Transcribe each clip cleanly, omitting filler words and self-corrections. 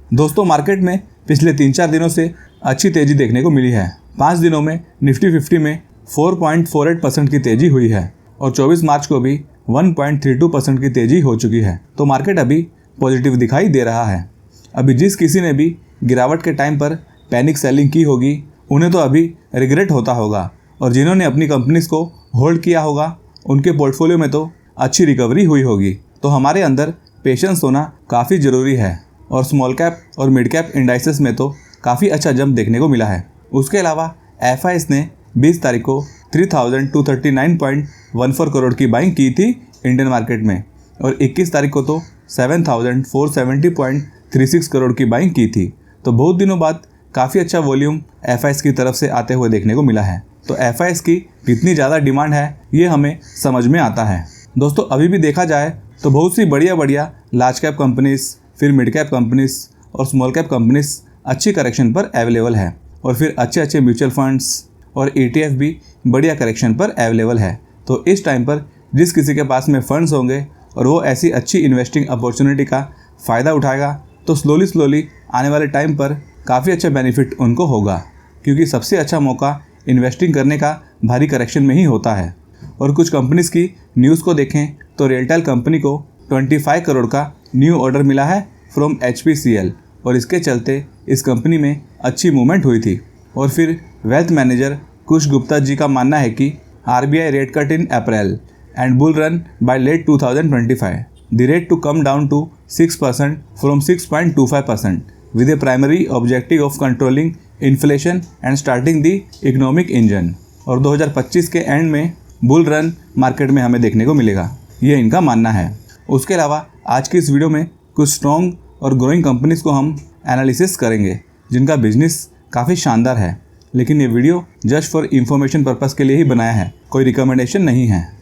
दोस्तों मार्केट में पिछले 3-4 दिनों से अच्छी तेजी देखने को मिली है। 5 दिनों में निफ्टी 50 में 4.48% की तेजी हुई है और 24 मार्च को भी 1.32% की तेजी हो चुकी है। तो मार्केट अभी पॉजिटिव दिखाई दे रहा है। अभी जिस किसी ने भी गिरावट के टाइम पर पैनिक सेलिंग की होगी उन्हें तो अभी रिग्रेट होता होगा, और जिन्होंने अपनी कंपनीज को होल्ड किया होगा उनके पोर्टफोलियो में तो अच्छी रिकवरी हुई होगी। तो हमारे अंदर पेशेंस होना काफ़ी ज़रूरी है और स्मॉल कैप और मिड कैप इंडाइसेस में तो काफ़ी अच्छा जंप देखने को मिला है। उसके अलावा FIs ने 20 तारीख को 3,239.14 करोड़ की बाइंग की थी इंडियन मार्केट में और 21 तारीख को तो 7,470.36 करोड़ की बाइंग की थी। तो बहुत दिनों बाद काफ़ी अच्छा वॉल्यूम FIs की तरफ से आते हुए देखने को मिला है। तो FIs की कितनी ज़्यादा डिमांड है ये हमें समझ में आता है। दोस्तों अभी भी देखा जाए तो बहुत सी बढ़िया लार्ज कैप कंपनीज, फिर मिड कैप कंपनीज और स्मॉल कैप कंपनीज अच्छी करेक्शन पर अवेलेबल है और फिर अच्छे म्यूचुअल फंड्स और ETF भी बढ़िया करेक्शन पर अवेलेबल है। तो इस टाइम पर जिस किसी के पास में फंड्स होंगे और वो ऐसी अच्छी इन्वेस्टिंग अपॉर्चुनिटी का फ़ायदा उठाएगा तो स्लोली आने वाले टाइम पर काफ़ी अच्छा बेनिफिट उनको होगा, क्योंकि सबसे अच्छा मौका इन्वेस्टिंग करने का भारी करेक्शन में ही होता है। और कुछ कंपनीज़ की न्यूज़ को देखें तो रेलटेल कंपनी को 25 करोड़ का न्यू ऑर्डर मिला है फ्रॉम HPCL और इसके चलते इस कंपनी में अच्छी मूवमेंट हुई थी। और फिर वेल्थ मैनेजर कुश गुप्ता जी का मानना है कि RBI rate cut in April and bull run by late 2025 the rate to come down to 6% from 6.25% with a primary objective of controlling inflation and starting the economic engine। और 2025 के and में bull run market में हमें देखने को मिलेगा, ये इनका मानना है। उसके अलावा आज की इस वीडियो में कुछ स्ट्रॉन्ग और ग्रोइंग कंपनीज को हम एनालिसिस करेंगे जिनका बिजनेस काफ़ी शानदार है, लेकिन ये video just for information purpose के लिए ही बनाया है, कोई रिकमेंडेशन नहीं है।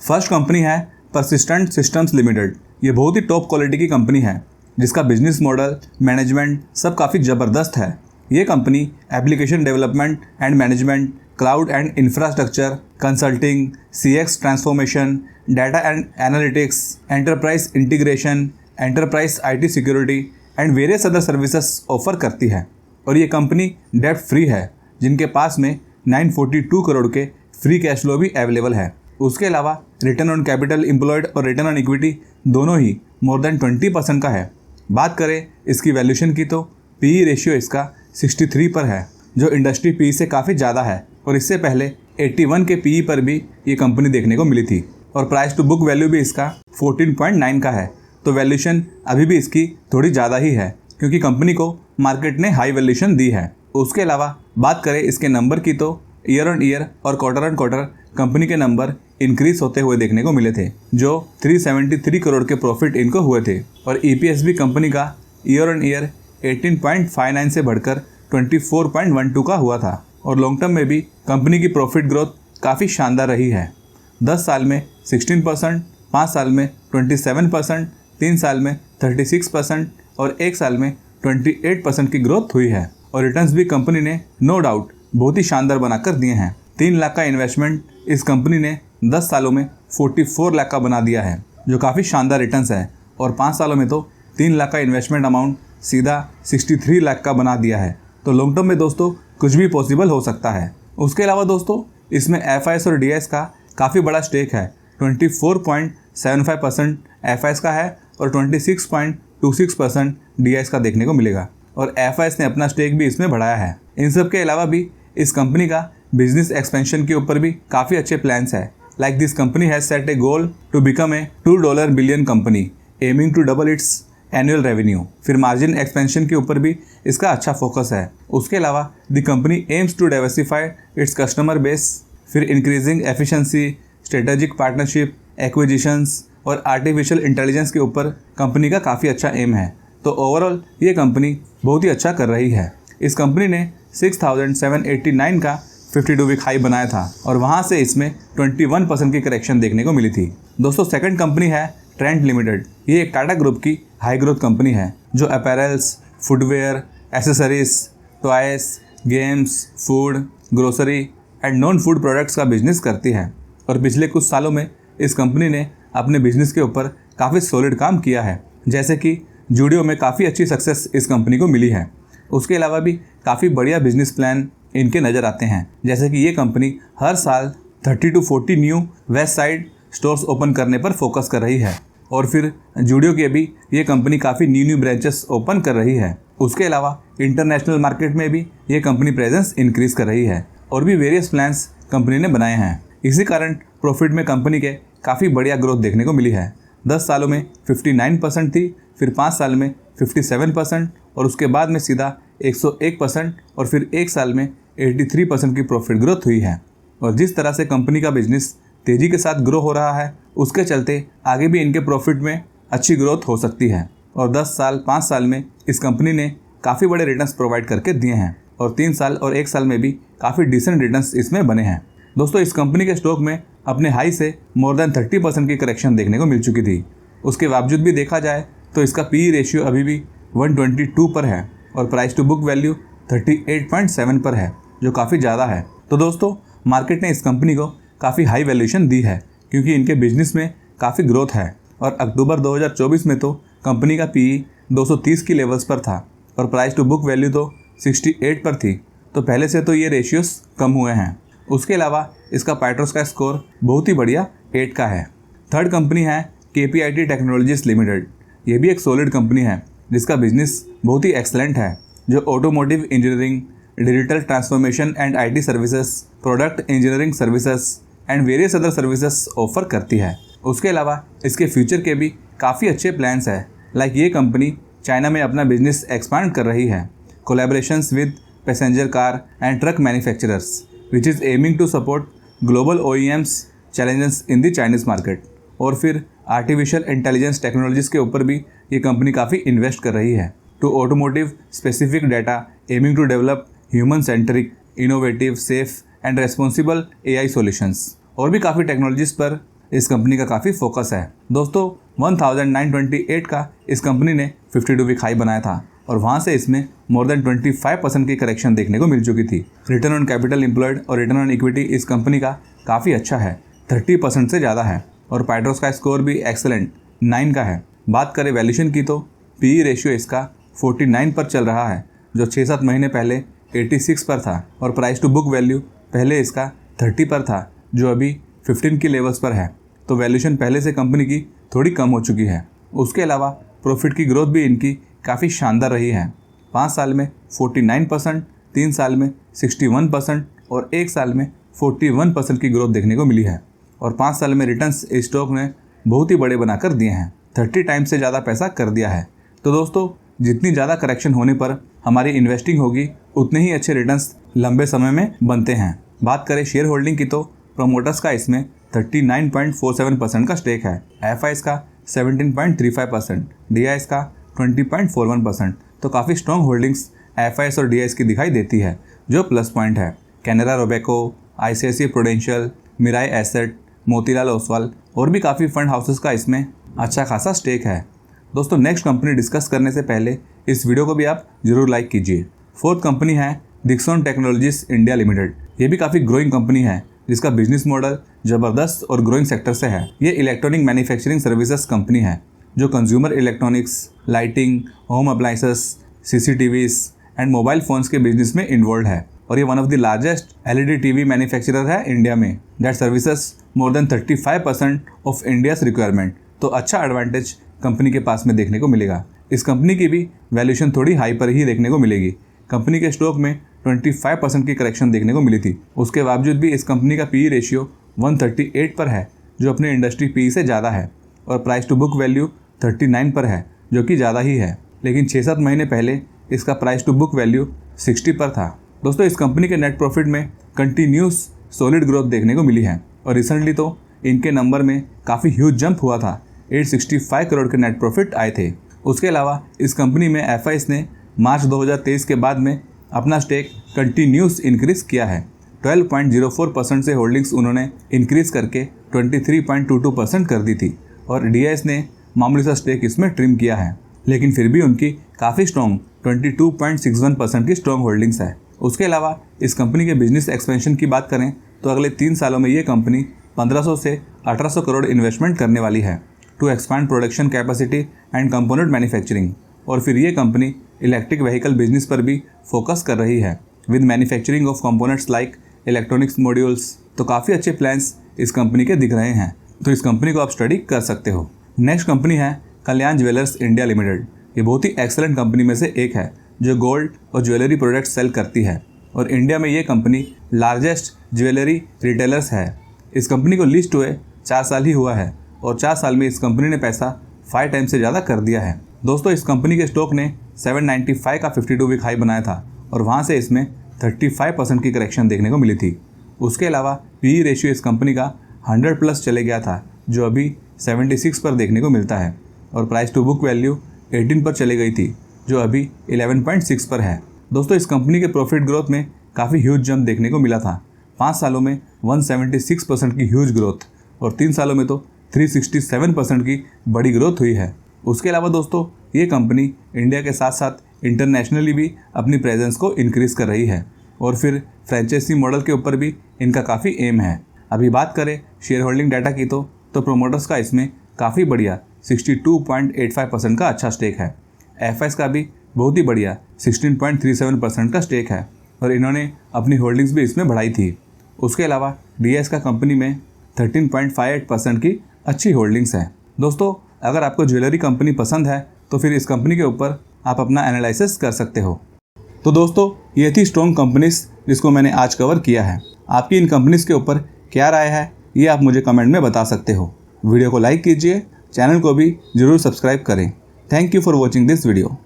फर्स्ट कंपनी है परसिस्टेंट सिस्टम्स लिमिटेड। ये बहुत ही टॉप क्वालिटी की कंपनी है जिसका बिजनेस मॉडल, मैनेजमेंट सब काफ़ी ज़बरदस्त है। ये company application development and management, cloud and infrastructure, consulting, CX transformation, data and analytics, enterprise integration, enterprise IT security and various other services offer करती है। और ये कंपनी डेट फ्री है जिनके पास में 942 करोड़ के फ्री कैश फ्लो भी अवेलेबल है। उसके अलावा रिटर्न ऑन कैपिटल एम्प्लॉयड और रिटर्न ऑन इक्विटी दोनों ही मोर देन 20% का है। बात करें इसकी वैल्यूशन की तो PE रेशियो इसका 63 पर है, जो इंडस्ट्री PE से काफ़ी ज़्यादा है और इससे पहले 81 के PE पर भी ये कंपनी देखने को मिली थी। और प्राइस टू बुक वैल्यू भी इसका 14.9 का है। तो वैल्यूशन अभी भी इसकी थोड़ी ज़्यादा ही है क्योंकि कंपनी को मार्केट ने हाई वैल्यूशन दी है। उसके अलावा बात करें इसके नंबर की तो ईयर ऑन ईयर और क्वार्टर ऑन क्वार्टर कंपनी के नंबर इंक्रीज होते हुए देखने को मिले थे, जो 373 करोड़ के प्रॉफिट इनको हुए थे। और EPS भी कंपनी का ईयर ऑन ईयर 18.59 से बढ़कर 24.12 का हुआ था। और लॉन्ग टर्म में भी कंपनी की प्रॉफिट ग्रोथ काफ़ी शानदार रही है। 10 साल में 16%, 5 साल में 27%, 3 साल में 36% और 1 साल में 28% की ग्रोथ हुई है। और रिटर्न्स भी कंपनी ने नो डाउट बहुत ही शानदार बनाकर दिए हैं। 3 लाख का इन्वेस्टमेंट इस कंपनी ने 10 सालों में 44 लाख का बना दिया है, जो काफ़ी शानदार रिटर्न्स है। और 5 सालों में तो 3 लाख का इन्वेस्टमेंट अमाउंट सीधा 63 लाख का बना दिया है। तो लॉन्ग टर्म में दोस्तों कुछ भी पॉसिबल हो सकता है। उसके अलावा दोस्तों इसमें FIs और DIs का काफ़ी बड़ा स्टेक है। 24.75% FIs का है और 26.26% DIs का देखने को मिलेगा। और FIs ने अपना स्टेक भी इसमें बढ़ाया है। इन सब के अलावा भी इस कंपनी का बिजनेस एक्सपेंशन के ऊपर भी काफ़ी अच्छे प्लान्स है। Like this company has set a goal to become a $2 billion company aiming to double its annual revenue. फिर मार्जिन एक्सपेंशन के ऊपर भी इसका अच्छा फोकस है। उसके अलावा the company aims to diversify its customer base, फिर increasing efficiency, strategic partnership, acquisitions और आर्टिफिशियल इंटेलिजेंस के ऊपर कंपनी का काफ़ी अच्छा एम है। तो ओवरऑल ये कंपनी बहुत ही अच्छा कर रही है। इस कंपनी ने 6,789 का 52 वीक हाई बनाया था और वहाँ से इसमें 21% की करेक्शन देखने को मिली थी। दोस्तों सेकंड कंपनी है ट्रेंट लिमिटेड। ये एक टाटा ग्रुप की हाई ग्रोथ कंपनी है जो apparels, footwear, accessories, toys, games, food, grocery and non food products का बिजनेस करती है। और पिछले कुछ सालों में इस कंपनी ने अपने बिजनेस के ऊपर काफ़ी सॉलिड काम किया है, जैसे कि जूडियो में काफ़ी अच्छी सक्सेस इस कंपनी को मिली है। उसके अलावा भी काफ़ी बढ़िया बिजनेस प्लान इनके नज़र आते हैं, जैसे कि ये कंपनी हर साल 30 to 40 new west side stores open करने पर फोकस कर रही है। और फिर जूडियो की अभी ये कंपनी काफ़ी न्यू ब्रांचेस ओपन कर रही है। उसके अलावा इंटरनेशनल मार्केट में भी ये कंपनी प्रेजेंस इंक्रीज कर रही है और भी वेरियस प्लान्स कंपनी ने बनाए हैं। इसी कारण प्रॉफिट में कंपनी के काफ़ी बढ़िया ग्रोथ देखने को मिली है। 10 सालों में 59% थी, फिर 5 साल में 57% और उसके बाद में सीधा 101% और फिर 1 साल में 83% की प्रॉफिट ग्रोथ हुई है। और जिस तरह से कंपनी का बिजनेस तेज़ी के साथ ग्रो हो रहा है, उसके चलते आगे भी इनके प्रॉफिट में अच्छी ग्रोथ हो सकती है। और 10 साल 5 साल में इस कंपनी ने काफ़ी बड़े रिटर्न्स प्रोवाइड करके दिए हैं और 3 साल और 1 साल में भी काफ़ी डिसेंट रिटर्न्स इसमें बने हैं। दोस्तों, इस कंपनी के स्टॉक में अपने हाई से मोर देन 30% की करेक्शन देखने को मिल चुकी थी। उसके बावजूद भी देखा जाए तो इसका पी रेशियो अभी भी 122 पर है और प्राइस टू बुक वैल्यू 38.7 पर है, जो काफ़ी ज़्यादा है। तो दोस्तों, मार्केट ने इस कंपनी को काफ़ी हाई वैल्यूएशन दी है क्योंकि इनके बिजनेस में काफ़ी ग्रोथ है। और अक्टूबर 2024 में तो कंपनी का पी 230 की लेवल्स पर था और प्राइस टू बुक वैल्यू तो 68 पर थी। तो पहले से तो ये रेशियोस कम हुए हैं। उसके अलावा इसका पैट्रोस का स्कोर बहुत ही बढ़िया 8 का है। थर्ड कंपनी है KPIT टेक्नोलॉजीज लिमिटेड। ये भी एक सॉलिड कंपनी है जिसका बिजनेस बहुत ही एक्सलेंट है, जो automotive engineering, digital transformation and IT services, product engineering services and various other services offer करती है। उसके अलावा इसके फ्यूचर के भी काफ़ी अच्छे प्लान्स हैं। लाइक ये कंपनी चाइना में अपना बिजनेस एक्सपांड कर रही है, collaborations with passenger car and truck manufacturers which is aiming to support global OEMs challenges in the Chinese market. और फिर आर्टिफिशियल इंटेलिजेंस टेक्नोलॉजीज़ के ऊपर भी ये कंपनी काफ़ी इन्वेस्ट कर रही है to automotive specific data aiming to develop human centric, innovative, safe and responsible AI solutions. और भी काफ़ी टेक्नोलॉजीज़ पर इस कंपनी का काफ़ी फोकस है। दोस्तों, 1928 का इस कंपनी ने 52 वीक हाई बनाया था और वहाँ से इसमें मोर देन 25% की करेक्शन देखने को मिल चुकी थी। रिटर्न ऑन कैपिटल एम्प्लॉयड और रिटर्न ऑन इक्विटी इस कंपनी का काफ़ी अच्छा है, 30% से ज़्यादा है और पैट्रोस का स्कोर भी एक्सेलेंट 9 का है। बात करें वैल्यूएशन की तो PE रेशियो इसका 49 पर चल रहा है, जो 6-7 महीने पहले 86 पर था और प्राइस टू बुक वैल्यू पहले इसका 30 पर था, जो अभी 15 की लेवल्स पर है। तो वैल्यूएशन पहले से कंपनी की थोड़ी कम हो चुकी है। उसके अलावा प्रॉफिट की ग्रोथ भी इनकी काफ़ी शानदार रही है। 5 साल में 49%, 3 साल में 61% और 1 साल में 41% की ग्रोथ देखने को मिली है। और 5 साल में रिटर्न्स इस स्टॉक ने बहुत ही बड़े बनाकर दिए हैं, 30 टाइम्स से ज़्यादा पैसा कर दिया है। तो दोस्तों, जितनी ज़्यादा करेक्शन होने पर हमारी इन्वेस्टिंग होगी, उतने ही अच्छे रिटर्न्स लंबे समय में बनते हैं। बात करें शेयर होल्डिंग की तो प्रोमोटर्स का इसमें 39.47% का स्टेक है, FIs का 17.35%, DIs का 20.41%। तो काफ़ी स्ट्रॉन्ग होल्डिंग्स FIs और DIs की दिखाई देती है, जो प्लस पॉइंट है। Canara Robeco, ICICI Prudential, Mirae Asset, Motilal Oswal और भी काफ़ी फंड हाउसेस का इसमें अच्छा खासा स्टेक है। दोस्तों, नेक्स्ट कंपनी डिस्कस करने से पहले इस वीडियो को भी आप जरूर लाइक कीजिए। फोर्थ कंपनी है डिक्सन टेक्नोलॉजीज इंडिया लिमिटेड। ये भी काफ़ी ग्रोइंग कंपनी है जिसका बिजनेस मॉडल ज़बरदस्त और ग्रोइंग सेक्टर से है। ये इलेक्ट्रॉनिक मैन्युफैक्चरिंग सर्विसेज कंपनी है जो consumer electronics, lighting, home appliances, CCTVs and mobile phones के बिजनेस में इन्वॉल्व है। और ये one of the largest LED TV manufacturer है इंडिया में, that services more than 35% of India's requirement. तो अच्छा एडवांटेज कंपनी के पास में देखने को मिलेगा। इस कंपनी की भी वैल्यूएशन थोड़ी हाई पर ही देखने को मिलेगी। कंपनी के स्टॉक में 25% की करेक्शन देखने को मिली थी। उसके बावजूद भी इस कंपनी का PE रेशियो 138 पर है, जो अपने इंडस्ट्री PE से ज़्यादा है और प्राइस टू बुक वैल्यू 39 पर है, जो कि ज़्यादा ही है। लेकिन 6-7 महीने पहले इसका प्राइस टू बुक वैल्यू 60 पर था। दोस्तों, इस कंपनी के नेट प्रॉफिट में कंटिन्यूस सॉलिड ग्रोथ देखने को मिली है और रिसेंटली तो इनके नंबर में काफ़ी ह्यूज जंप हुआ था, 865 करोड़ के नेट प्रॉफिट आए थे। उसके अलावा इस कंपनी में FIs ने मार्च 2023 के बाद में अपना स्टेक कंटिन्यूस इंक्रीज किया है। 12.04% से होल्डिंग्स उन्होंने इंक्रीज करके 23.22% कर दी थी और DIs ने मामूली सा स्टेक इसमें ट्रिम किया है, लेकिन फिर भी उनकी काफ़ी स्ट्रॉन्ग 22.61% की स्ट्रॉन्ग होल्डिंग्स है। उसके अलावा इस कंपनी के बिजनेस एक्सपेंशन की बात करें तो अगले 3 सालों में ये कंपनी 1500 से 1800 करोड़ इन्वेस्टमेंट करने वाली है to expand production capacity and component manufacturing. और फिर ये कंपनी इलेक्ट्रिक व्हीकल बिजनेस पर भी फोकस कर रही है with manufacturing of components like electronics modules. तो काफ़ी अच्छे प्लान्स इस कंपनी के दिख रहे हैं, तो इस कंपनी को आप स्टडी कर सकते हो। नेक्स्ट कंपनी है कल्याण ज्वेलर्स इंडिया लिमिटेड। ये बहुत ही एक्सेलेंट कंपनी में से एक है जो गोल्ड और ज्वेलरी प्रोडक्ट्स सेल करती है और इंडिया में ये कंपनी लार्जेस्ट ज्वेलरी रिटेलर्स है। इस कंपनी को लिस्ट हुए 4 साल ही हुआ है और 4 साल में इस कंपनी ने पैसा 5 टाइम से ज़्यादा कर दिया है। दोस्तों, इस कंपनी के स्टॉक ने 795 का 52 वीक हाई बनाया था और वहाँ से इसमें 35% की करेक्शन देखने को मिली थी। उसके अलावा पीई रेशियो इस कंपनी का 100+ चले गया था जो अभी 76 पर देखने को मिलता है और प्राइस टू बुक वैल्यू 18 पर चले गई थी जो अभी 11.6 पर है। दोस्तों, इस कंपनी के प्रॉफिट ग्रोथ में काफ़ी ह्यूज जंप देखने को मिला था। 5 सालों में 176% की ह्यूज ग्रोथ और 3 सालों में तो 367% की बड़ी ग्रोथ हुई है। उसके अलावा दोस्तों, ये कंपनी इंडिया के साथ साथ इंटरनेशनली भी अपनी प्रेजेंस को इंक्रीज़ कर रही है और फिर फ्रेंचाइजी मॉडल के ऊपर भी इनका काफ़ी एम है। अभी बात करें शेयर होल्डिंग डाटा की तो प्रोमोटर्स का इसमें काफ़ी बढ़िया 62.85% का अच्छा स्टेक है। एफआईएस का भी बहुत ही बढ़िया 16.37% का स्टेक है और इन्होंने अपनी होल्डिंग्स भी इसमें बढ़ाई थी। उसके अलावा डीएस का कंपनी में 13.58% की अच्छी होल्डिंग्स है। दोस्तों, अगर आपको ज्वेलरी कंपनी पसंद है तो फिर इस कंपनी के ऊपर आप अपना एनालिसिस कर सकते हो। तो दोस्तों, ये थी स्ट्रॉन्ग कंपनीज जिसको मैंने आज कवर किया है। आपकी इन कंपनीज के ऊपर क्या राय है ये आप मुझे कमेंट में बता सकते हो। वीडियो को लाइक कीजिए, चैनल को भी ज़रूर सब्सक्राइब करें। Thank you for watching this video.